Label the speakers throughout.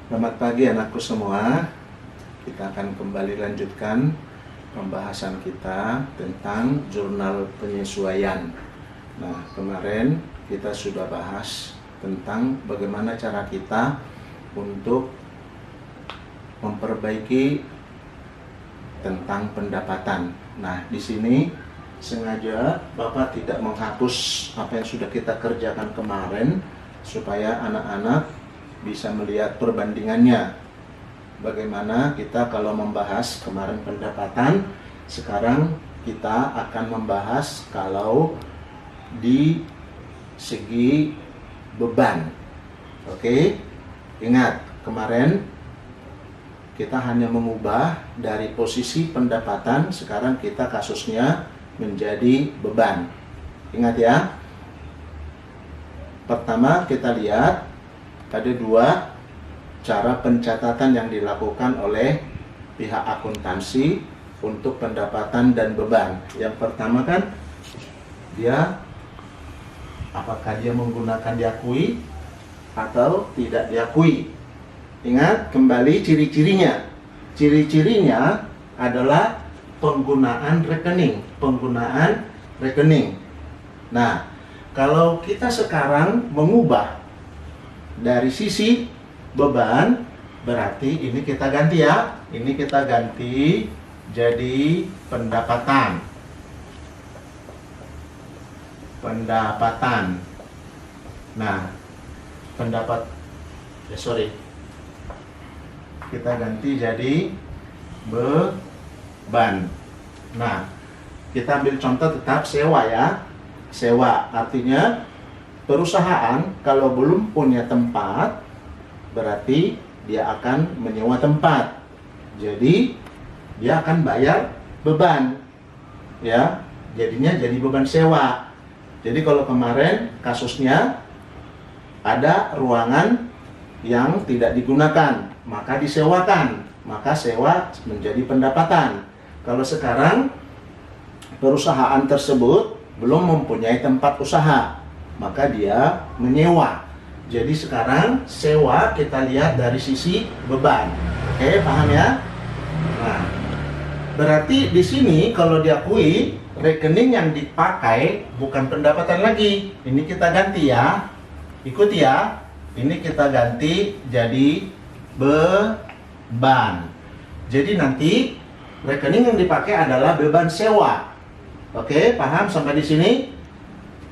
Speaker 1: Selamat pagi anakku semua. Kita akan kembali lanjutkan pembahasan kita tentang jurnal penyesuaian. Nah, kemarin kita sudah bahas tentang bagaimana cara kita untuk memperbaiki tentang pendapatan. Nah, di sini sengaja Bapak tidak menghapus apa yang sudah kita kerjakan kemarin supaya anak-anak bisa melihat perbandingannya. Bagaimana kita kalau membahas kemarin pendapatan, sekarang kita akan membahas kalau di segi beban. Oke, ingat kemarin kita hanya mengubah dari posisi pendapatan, sekarang kita kasusnya menjadi beban. Ingat ya. Pertama kita lihat ada dua cara pencatatan yang dilakukan oleh pihak akuntansi untuk pendapatan dan beban. Yang pertama kan dia apakah dia menggunakan diakui atau tidak diakui. Ingat kembali ciri-cirinya. Ciri-cirinya adalah penggunaan rekening. Nah, kalau kita sekarang mengubah dari sisi beban, berarti ini kita ganti ya. Ini kita ganti jadi pendapatan. Nah, kita ganti jadi beban. Nah, kita ambil contoh tetap sewa ya. Sewa artinya perusahaan kalau belum punya tempat, berarti dia akan menyewa tempat. Jadi dia akan bayar beban, ya. Jadinya jadi beban sewa. Jadi kalau kemarin kasusnya ada ruangan yang tidak digunakan, maka disewakan, maka sewa menjadi pendapatan. Kalau sekarang perusahaan tersebut belum mempunyai tempat usaha, maka dia menyewa. Jadi sekarang sewa kita lihat dari sisi beban. Oke, paham ya? Nah, berarti di sini kalau diakui rekening yang dipakai bukan pendapatan lagi. Ini kita ganti ya. Ikuti ya. Ini kita ganti jadi beban. Jadi nanti rekening yang dipakai adalah beban sewa. Oke, paham sampai di sini?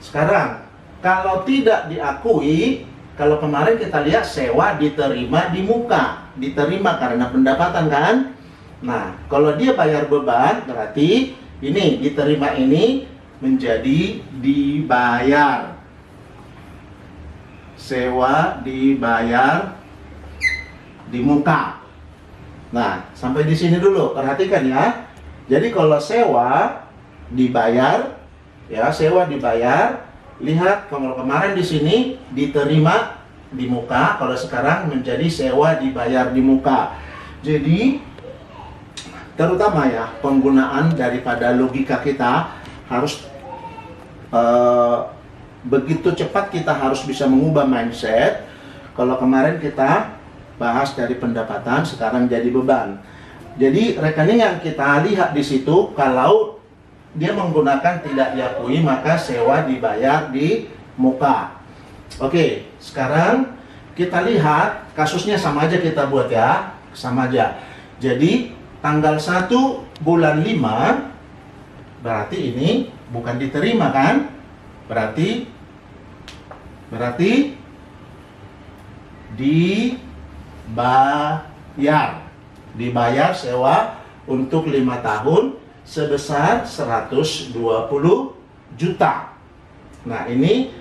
Speaker 1: Sekarang kalau tidak diakui, kalau kemarin kita lihat sewa diterima di muka, diterima karena pendapatan kan? Nah, kalau dia bayar beban, berarti ini diterima ini menjadi dibayar. Sewa dibayar di muka. Nah, sampai di sini dulu, perhatikan ya. Jadi kalau sewa dibayar, ya sewa dibayar. Lihat kalau kemarin di sini diterima di muka, kalau sekarang menjadi sewa dibayar di muka. Jadi terutama ya penggunaan daripada logika kita harus begitu cepat, kita harus bisa mengubah mindset. Kalau kemarin kita bahas dari pendapatan, sekarang jadi beban. Jadi rekening yang kita lihat di situ, kalau dia menggunakan tidak diakui, maka sewa dibayar di muka. Oke, sekarang kita lihat kasusnya sama aja kita buat ya. Sama aja. Jadi tanggal 1 bulan 5, berarti ini bukan diterima kan? Berarti dibayar sewa untuk 5 tahun sebesar 120 juta. Nah, ini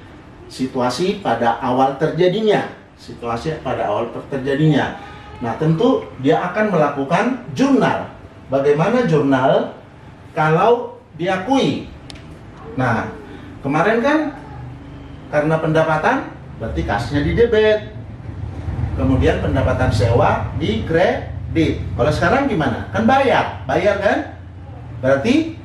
Speaker 1: situasi pada awal terjadinya. Nah, tentu dia akan melakukan jurnal. Bagaimana jurnal kalau diakui? Nah, kemarin kan karena pendapatan berarti kasnya di debit. Kemudian pendapatan sewa di kredit. Kalau sekarang gimana? Kan bayar kan? Berarti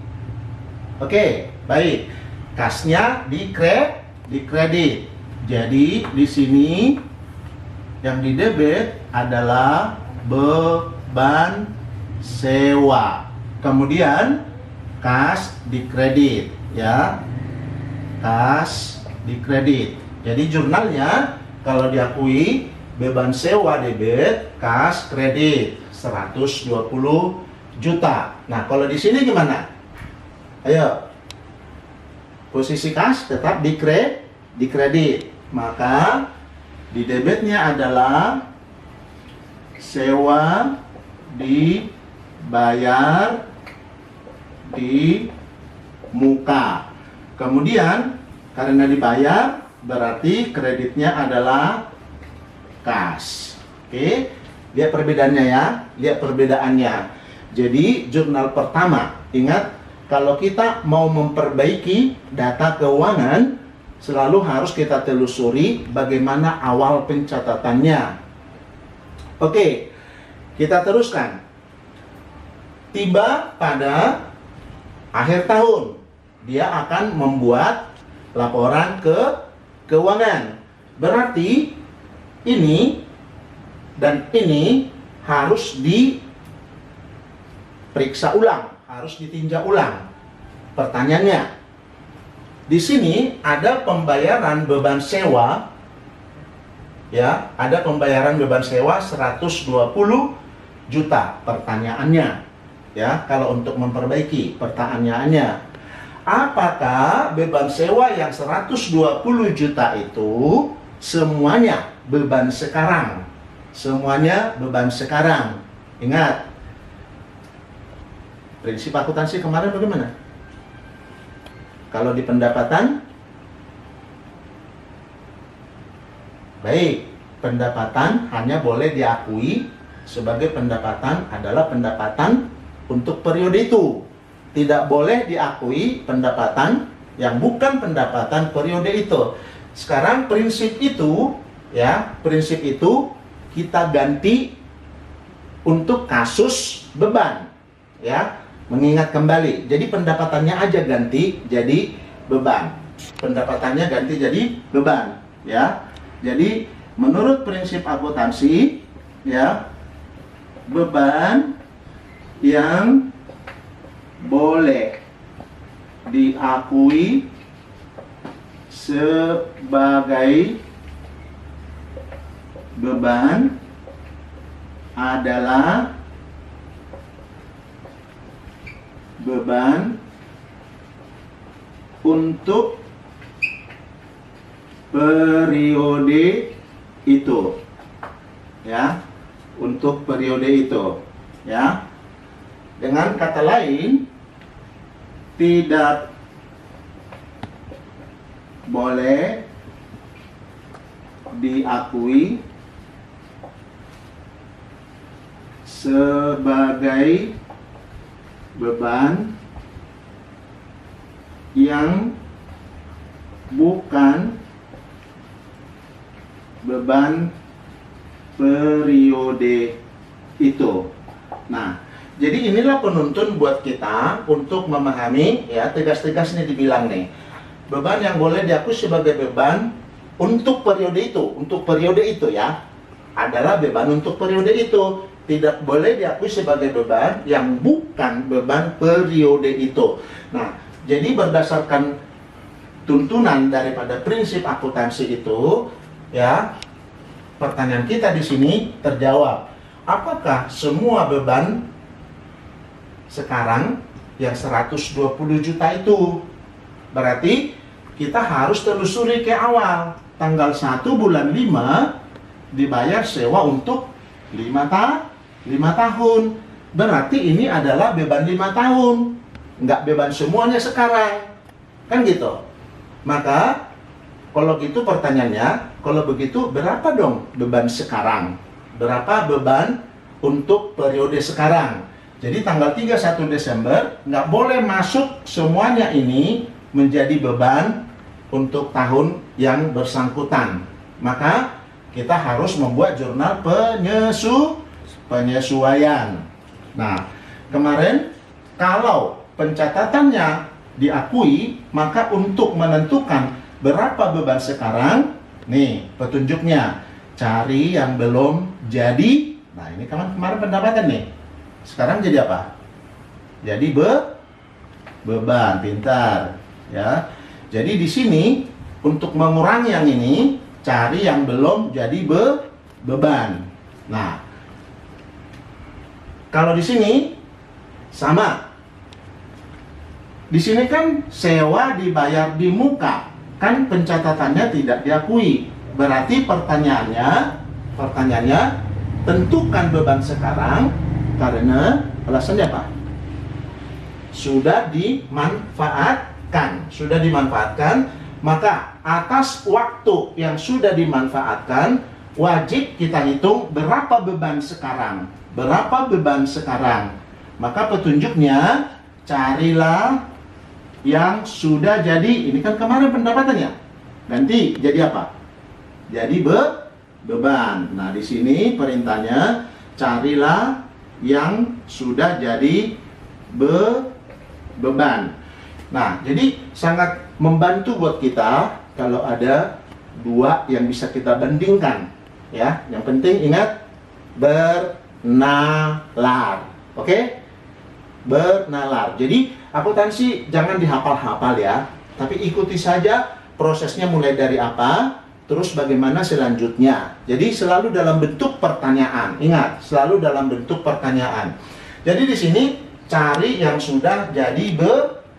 Speaker 1: oke, baik. Kasnya di kredit. Jadi di sini Yang di debit adalah beban sewa. Kemudian kas di kredit, ya. Kas di kredit. Jadi jurnalnya kalau diakui beban sewa debit, kas kredit 120 juta. Nah, kalau di sini gimana? Ayo. Posisi kas tetap di kredit. Maka di debitnya adalah sewa dibayar di muka. Kemudian karena dibayar berarti kreditnya adalah kas. Oke, lihat perbedaannya ya. Lihat perbedaannya. Jadi jurnal pertama, ingat kalau kita mau memperbaiki data keuangan selalu harus kita telusuri bagaimana awal pencatatannya. Oke, kita teruskan. Tiba pada akhir tahun, dia akan membuat laporan keuangan. Berarti ini dan ini harus diperiksa ulang, harus ditinjau ulang. Pertanyaannya, di sini ada pembayaran beban sewa, ya, ada pembayaran beban sewa 120 juta. Pertanyaannya, ya, kalau untuk memperbaiki pertanyaannya, apakah beban sewa yang 120 juta itu semuanya beban sekarang? Semuanya beban sekarang. Ingat, prinsip akuntansi kemarin bagaimana? Kalau di pendapatan, baik, pendapatan hanya boleh diakui sebagai pendapatan adalah pendapatan untuk periode itu. Tidak boleh diakui pendapatan yang bukan pendapatan periode itu. Sekarang prinsip itu, ya, prinsip itu kita ganti untuk kasus beban, ya. Mengingat kembali, jadi pendapatannya aja ganti jadi beban. Pendapatannya ganti jadi beban, ya. Jadi menurut prinsip akuntansi, ya, beban yang boleh diakui sebagai beban adalah beban untuk periode itu, ya, untuk periode itu, ya. Dengan kata lain, tidak boleh diakui sebagai beban yang bukan beban periode itu. Nah, jadi inilah penuntun buat kita untuk memahami, ya, tegas-tegas nih dibilang nih, beban yang boleh diakui sebagai beban untuk periode itu, ya, adalah beban untuk periode itu. Tidak boleh diakui sebagai beban yang bukan beban periode itu. Nah, jadi berdasarkan tuntunan daripada prinsip akuntansi itu, ya, pertanyaan kita di sini terjawab. Apakah semua beban sekarang yang 120 juta itu? Berarti kita harus telusuri ke awal. Tanggal 1 bulan 5 dibayar sewa untuk 5 tahun. Berarti ini adalah beban 5 tahun. Nggak beban semuanya sekarang. Kan gitu. Maka kalau gitu pertanyaannya, kalau begitu berapa dong beban sekarang? Berapa beban untuk periode sekarang? Jadi tanggal 31 Desember nggak boleh masuk semuanya ini menjadi beban untuk tahun yang bersangkutan. Maka kita harus membuat jurnal penyesuaian. Nah, kemarin kalau pencatatannya diakui, maka untuk menentukan berapa beban sekarang, nih petunjuknya. cari yang belum jadi. Nah, ini kemarin pendapatan nih. Sekarang jadi apa? Jadi beban, pintar ya. Jadi di sini untuk mengurangi yang ini, cari yang belum jadi beban. Nah, kalau di sini sama. Di sini kan sewa dibayar di muka, kan pencatatannya tidak diakui. Berarti pertanyaannya tentukan beban sekarang karena alasannya apa? Sudah dimanfaatkan, maka atas waktu yang sudah dimanfaatkan wajib kita hitung berapa beban sekarang. Maka petunjuknya carilah yang sudah jadi. Ini kan kemarin pendapatannya. Nanti jadi apa? Jadi beban. Nah, di sini perintahnya carilah yang sudah jadi beban. Nah, jadi sangat membantu buat kita kalau ada dua yang bisa kita bandingkan. Ya, yang penting ingat bernalar. Oke? Bernalar. Jadi akuntansi jangan dihafal-hafal ya, tapi ikuti saja prosesnya mulai dari apa, terus bagaimana selanjutnya. Jadi selalu dalam bentuk pertanyaan. Ingat, selalu dalam bentuk pertanyaan. Jadi di sini cari yang sudah jadi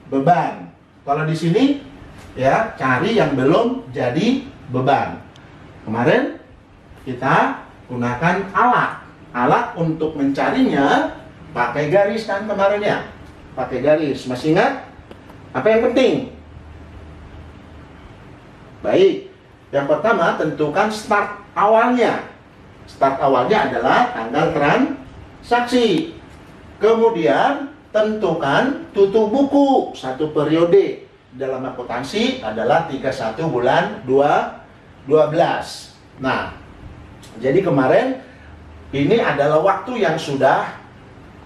Speaker 1: beban. Kalau di sini ya cari yang belum jadi beban. Kemarin kita gunakan alat untuk mencarinya pakai garis kan kemarin ya. Pakai garis. Masih ingat? Apa yang penting? Baik. Yang pertama, tentukan start awalnya. Start awalnya adalah tanggal transaksi. Kemudian, tentukan tutup buku. Satu periode dalam akuntansi adalah 31 bulan 12. Nah, jadi kemarin ini adalah waktu yang sudah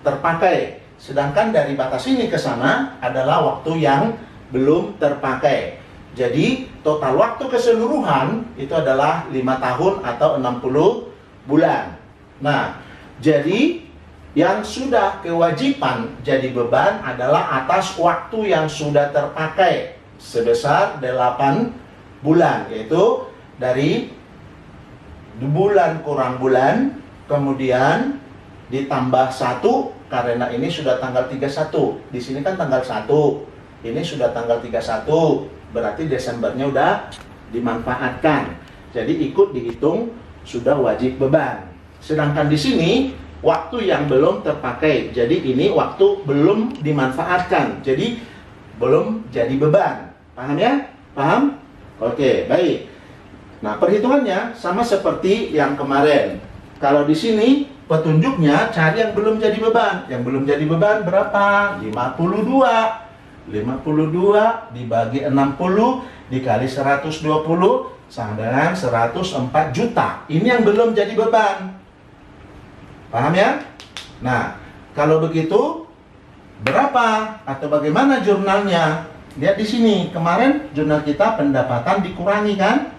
Speaker 1: terpakai. Sedangkan dari batas ini ke sana adalah waktu yang belum terpakai. Jadi total waktu keseluruhan itu adalah 5 tahun atau 60 bulan. Nah, jadi yang sudah kewajiban jadi beban adalah atas waktu yang sudah terpakai sebesar 8 bulan, yaitu dari bulan kurang bulan, kemudian ditambah 1 karena ini sudah tanggal 31. Di sini kan tanggal 1. Ini sudah tanggal 31. Berarti Desembernya udah dimanfaatkan. Jadi ikut dihitung sudah wajib beban. Sedangkan di sini waktu yang belum terpakai. Jadi ini waktu belum dimanfaatkan. Jadi belum jadi beban. Paham ya? Paham? Oke, baik. Nah, perhitungannya sama seperti yang kemarin. Kalau di sini petunjuknya cari yang belum jadi beban. Yang belum jadi beban berapa? 52. 52 dibagi 60 dikali 120 sama dengan 104 juta. Ini yang belum jadi beban. Paham ya? Nah, kalau begitu berapa atau bagaimana jurnalnya? Lihat di sini. Kemarin jurnal kita pendapatan dikurangi kan?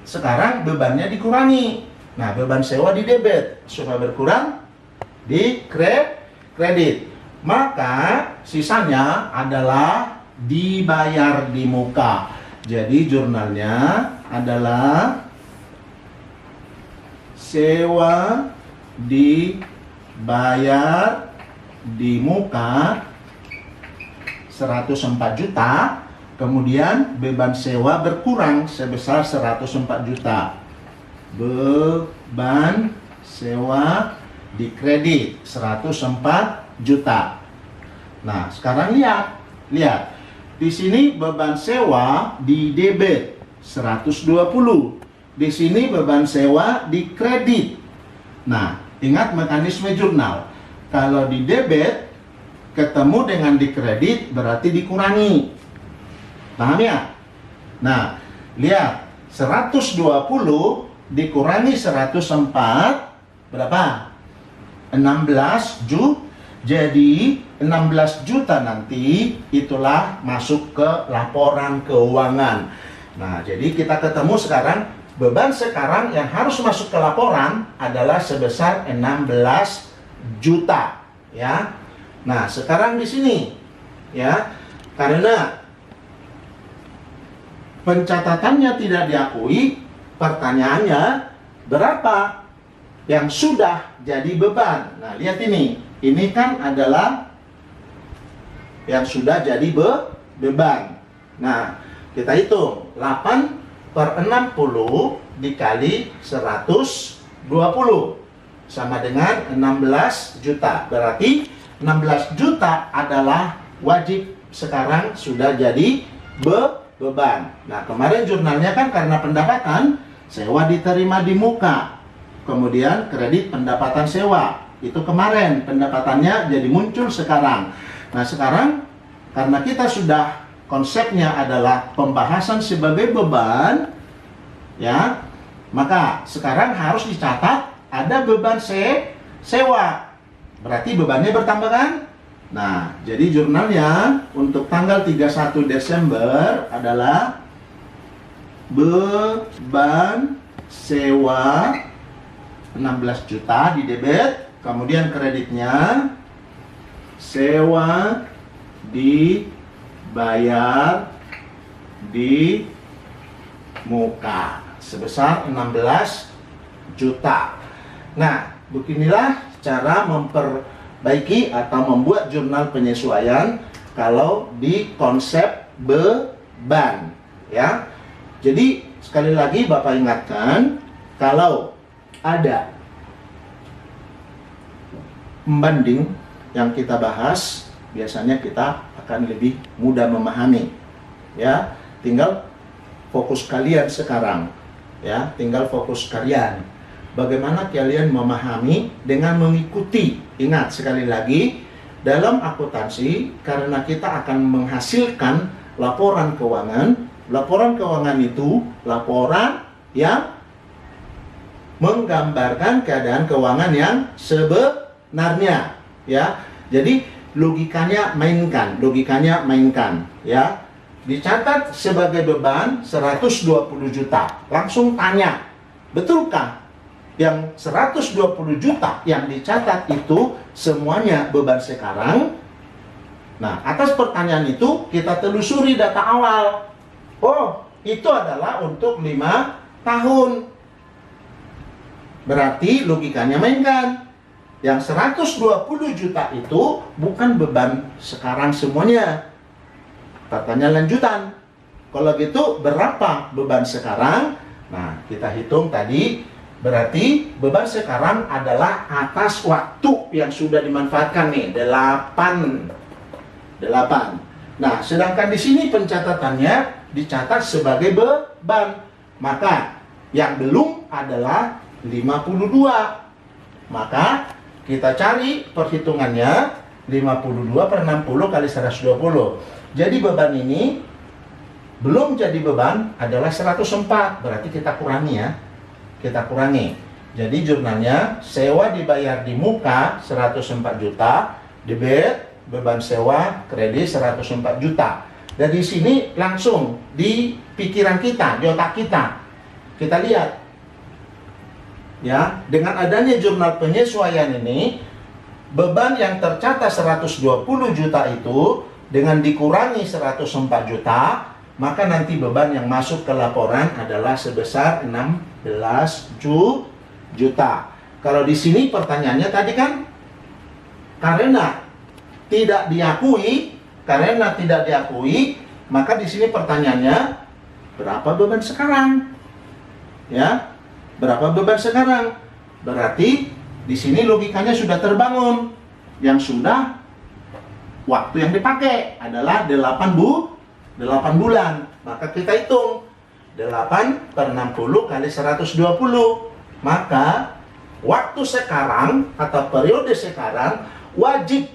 Speaker 1: Sekarang bebannya dikurangi. Nah, beban sewa di debit supaya berkurang di kredit. Maka sisanya adalah dibayar di muka. Jadi jurnalnya adalah sewa dibayar di muka 104 juta. Kemudian beban sewa berkurang sebesar 104 juta. Beban sewa di kredit 104 juta. Nah, sekarang lihat. Di sini beban sewa di debit 120. Di sini beban sewa di kredit. Nah, ingat mekanisme jurnal. Kalau di debit ketemu dengan di kredit berarti dikurangi. Paham ya? Nah, lihat 120 dikurangi 104 berapa? 16 juta. Jadi 16 juta nanti itulah masuk ke laporan keuangan. Nah, jadi kita ketemu sekarang beban sekarang yang harus masuk ke laporan adalah sebesar 16 juta, ya. Nah, sekarang di sini, ya, karena pencatatannya tidak diakui, pertanyaannya berapa yang sudah jadi beban. Nah, lihat ini kan adalah yang sudah jadi beban. Nah, kita hitung 8/60 dikali 120 sama dengan 16 juta. Berarti 16 juta adalah wajib sekarang sudah jadi beban. Nah, kemarin jurnalnya kan karena pendapatan sewa diterima di muka, kemudian kredit pendapatan sewa. Itu kemarin pendapatannya jadi muncul sekarang. Nah, sekarang karena kita sudah konsepnya adalah pembahasan sebagai beban, ya, maka sekarang harus dicatat ada beban sewa. Berarti bebannya bertambah kan? Nah, jadi jurnalnya untuk tanggal 31 Desember adalah beban sewa 16 juta di debit, kemudian kreditnya sewa dibayar di muka sebesar 16 juta. Nah, beginilah cara memperbaiki atau membuat jurnal penyesuaian kalau di konsep beban, ya. Jadi sekali lagi Bapak ingatkan, kalau ada pembanding yang kita bahas, biasanya kita akan lebih mudah memahami, ya. Tinggal fokus kalian sekarang, ya, tinggal fokus kalian bagaimana kalian memahami dengan mengikuti. Ingat sekali lagi, dalam akuntansi karena kita akan menghasilkan laporan keuangan. Laporan keuangan itu laporan yang menggambarkan keadaan keuangan yang sebenarnya, ya. Jadi logikanya mainkan, ya. Dicatat sebagai beban 120 juta. Langsung tanya, betulkah yang 120 juta yang dicatat itu semuanya beban sekarang? Nah, atas pertanyaan itu kita telusuri data awal. Oh, itu adalah untuk 5 tahun. Berarti logikanya mainkan. Yang 120 juta itu bukan beban sekarang semuanya. Pertanyaan lanjutan. Kalau gitu berapa beban sekarang? Nah, kita hitung tadi. Berarti beban sekarang adalah atas waktu yang sudah dimanfaatkan nih, 8. Nah, sedangkan di sini pencatatannya dicatat sebagai beban. Maka yang belum adalah 52. Maka kita cari perhitungannya 52/60 kali 120. Jadi beban ini belum jadi beban adalah 104. Berarti kita kurangi, ya. Kita kurangi. Jadi jurnalnya sewa dibayar di muka 104 juta, debit beban sewa kredit 104 juta. Dan di sini langsung di pikiran kita, di otak kita. Kita lihat, ya, dengan adanya jurnal penyesuaian ini, beban yang tercatat 120 juta itu dengan dikurangi 104 juta, maka nanti beban yang masuk ke laporan adalah sebesar 16 juta. Kalau di sini pertanyaannya tadi kan karena tidak diakui, maka di sini pertanyaannya berapa beban sekarang? Ya, berapa beban sekarang? Berarti di sini logikanya sudah terbangun. Yang sudah waktu yang dipakai adalah 8 bulan. Maka kita hitung 8/60 kali 120. Maka waktu sekarang atau periode sekarang wajib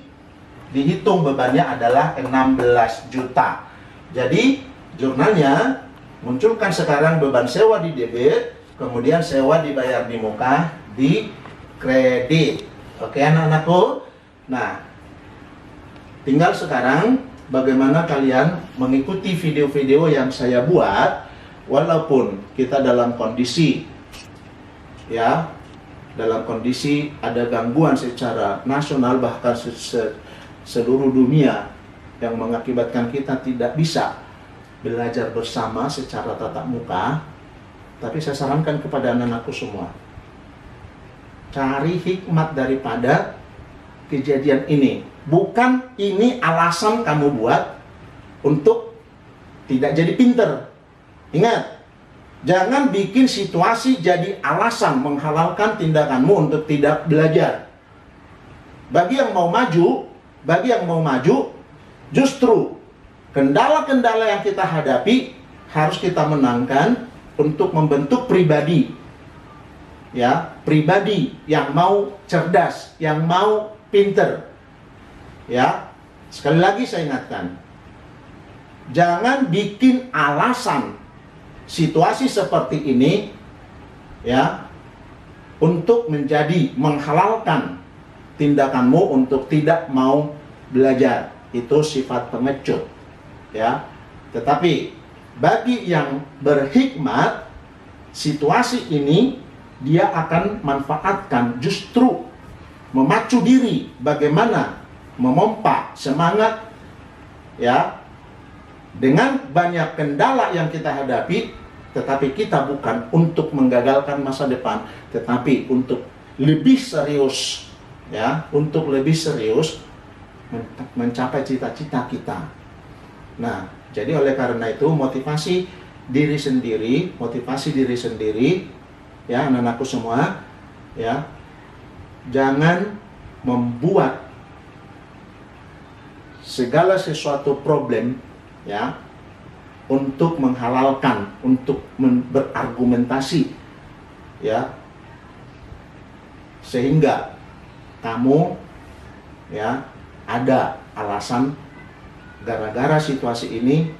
Speaker 1: dihitung bebannya adalah 16 juta. Jadi jurnalnya munculkan sekarang beban sewa di debit, kemudian sewa dibayar di muka di kredit. Oke anak-anakku. Nah, tinggal sekarang bagaimana kalian mengikuti video-video yang saya buat walaupun kita dalam kondisi dalam kondisi ada gangguan secara nasional, bahkan seluruh dunia, yang mengakibatkan kita tidak bisa belajar bersama secara tatap muka. Tapi saya sarankan kepada anak-anakku semua, cari hikmat daripada kejadian ini. Bukan ini alasan kamu buat untuk tidak jadi pinter. Ingat, jangan bikin situasi jadi alasan menghalalkan tindakanmu untuk tidak belajar. Bagi yang mau maju, justru kendala-kendala yang kita hadapi harus kita menangkan untuk membentuk pribadi. Ya, pribadi yang mau cerdas, yang mau pinter. Ya, sekali lagi saya ingatkan, jangan bikin alasan situasi seperti ini ya untuk menjadi menghalalkan tindakanmu untuk tidak mau belajar. Itu sifat pengecut ya. Tetapi bagi yang berhikmat, situasi ini dia akan manfaatkan, justru memacu diri bagaimana memompa semangat ya. Dengan banyak kendala yang kita hadapi, tetapi kita bukan untuk menggagalkan masa depan, tetapi untuk lebih serius ya, untuk lebih serius mencapai cita-cita kita. Nah, jadi oleh karena itu motivasi diri sendiri ya anak-anakku semua ya, jangan membuat segala sesuatu problem ya untuk menghalalkan, untuk berargumentasi ya, sehingga kamu ya ada alasan gara-gara situasi ini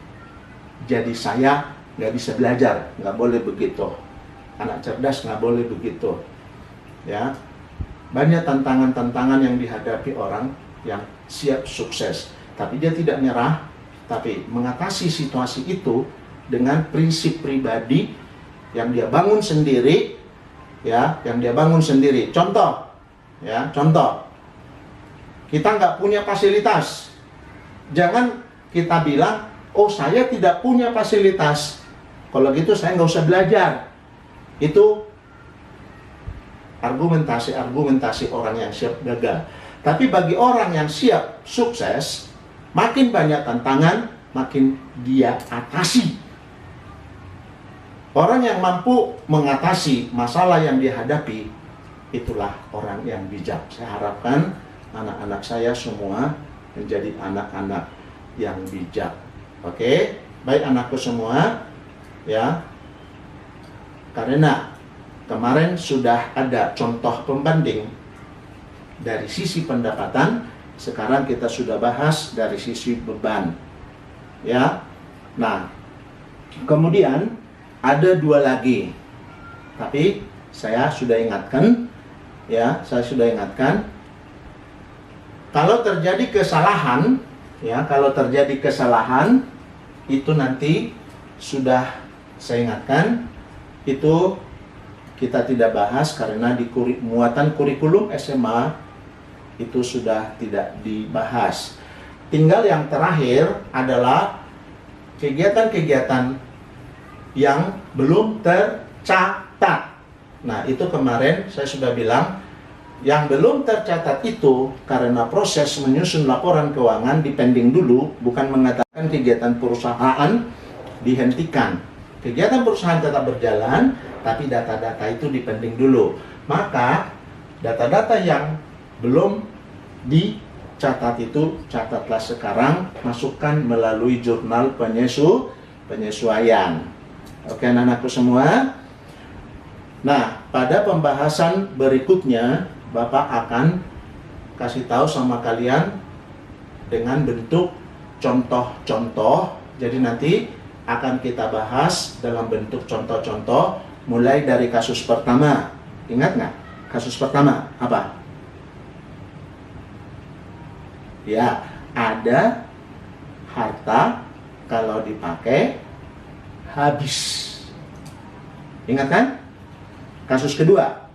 Speaker 1: jadi saya nggak bisa belajar. Nggak boleh begitu. Anak cerdas nggak boleh begitu ya. Banyak tantangan-tantangan yang dihadapi orang yang siap sukses, tapi dia tidak nyerah, tapi mengatasi situasi itu dengan prinsip pribadi yang dia bangun sendiri ya, Contoh ya, kita nggak punya fasilitas, jangan kita bilang, oh saya tidak punya fasilitas, kalau gitu saya nggak usah belajar. Itu argumentasi orang yang siap gagal. Tapi bagi orang yang siap sukses, makin banyak tantangan, makin dia atasi. Orang yang mampu mengatasi masalah yang dihadapi, itulah orang yang bijak. Saya harapkan anak-anak saya semua menjadi anak-anak yang bijak. Oke, baik anakku semua, ya. Karena kemarin sudah ada contoh pembanding dari sisi pendapatan, sekarang kita sudah bahas dari sisi beban. Ya. Nah, kemudian ada dua lagi. Tapi saya sudah ingatkan, ya, kalau terjadi kesalahan, itu nanti sudah saya ingatkan, itu kita tidak bahas karena di muatan kurikulum SMA itu sudah tidak dibahas. Tinggal yang terakhir adalah kegiatan-kegiatan yang belum tercatat. Nah, itu kemarin saya sudah bilang, yang belum tercatat itu karena proses menyusun laporan keuangan dipending dulu, bukan mengatakan kegiatan perusahaan dihentikan. Kegiatan perusahaan tetap berjalan, tapi data-data itu dipending dulu. Maka data-data yang belum dicatat itu catatlah sekarang, masukkan melalui jurnal penyesuaian. Oke anak-anakku semua. Nah, pada pembahasan berikutnya Bapak akan kasih tahu sama kalian dengan bentuk contoh-contoh. Jadi nanti akan kita bahas dalam bentuk contoh-contoh mulai dari kasus pertama. Ingat nggak? Kasus pertama apa? Ya, ada harta kalau dipakai habis. Ingat kan? Kasus kedua.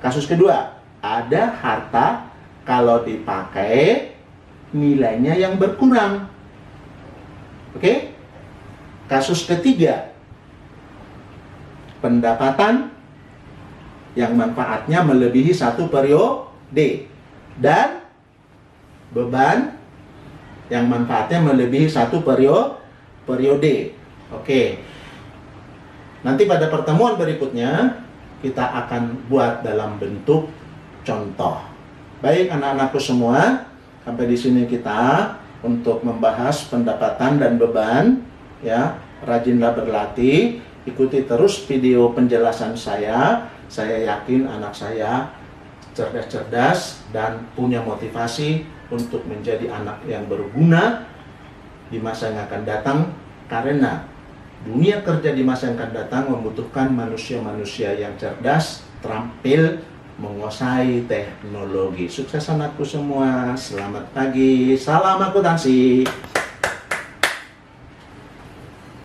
Speaker 1: Kasus kedua, ada harta kalau dipakai nilainya yang berkurang. Oke? Kasus ketiga, pendapatan yang manfaatnya melebihi 1 periode dan beban yang manfaatnya melebihi 1 periode. Oke. Nanti pada pertemuan berikutnya kita akan buat dalam bentuk contoh. Baik anak-anakku semua, sampai di sini kita untuk membahas pendapatan dan beban, ya. Rajinlah berlatih, ikuti terus video penjelasan saya. Saya yakin anak saya cerdas-cerdas dan punya motivasi untuk menjadi anak yang berguna di masa yang akan datang, karena dunia kerja di masa yang akan datang membutuhkan manusia-manusia yang cerdas, terampil, menguasai teknologi. Sukses anakku semua, selamat pagi, salam akuntansi.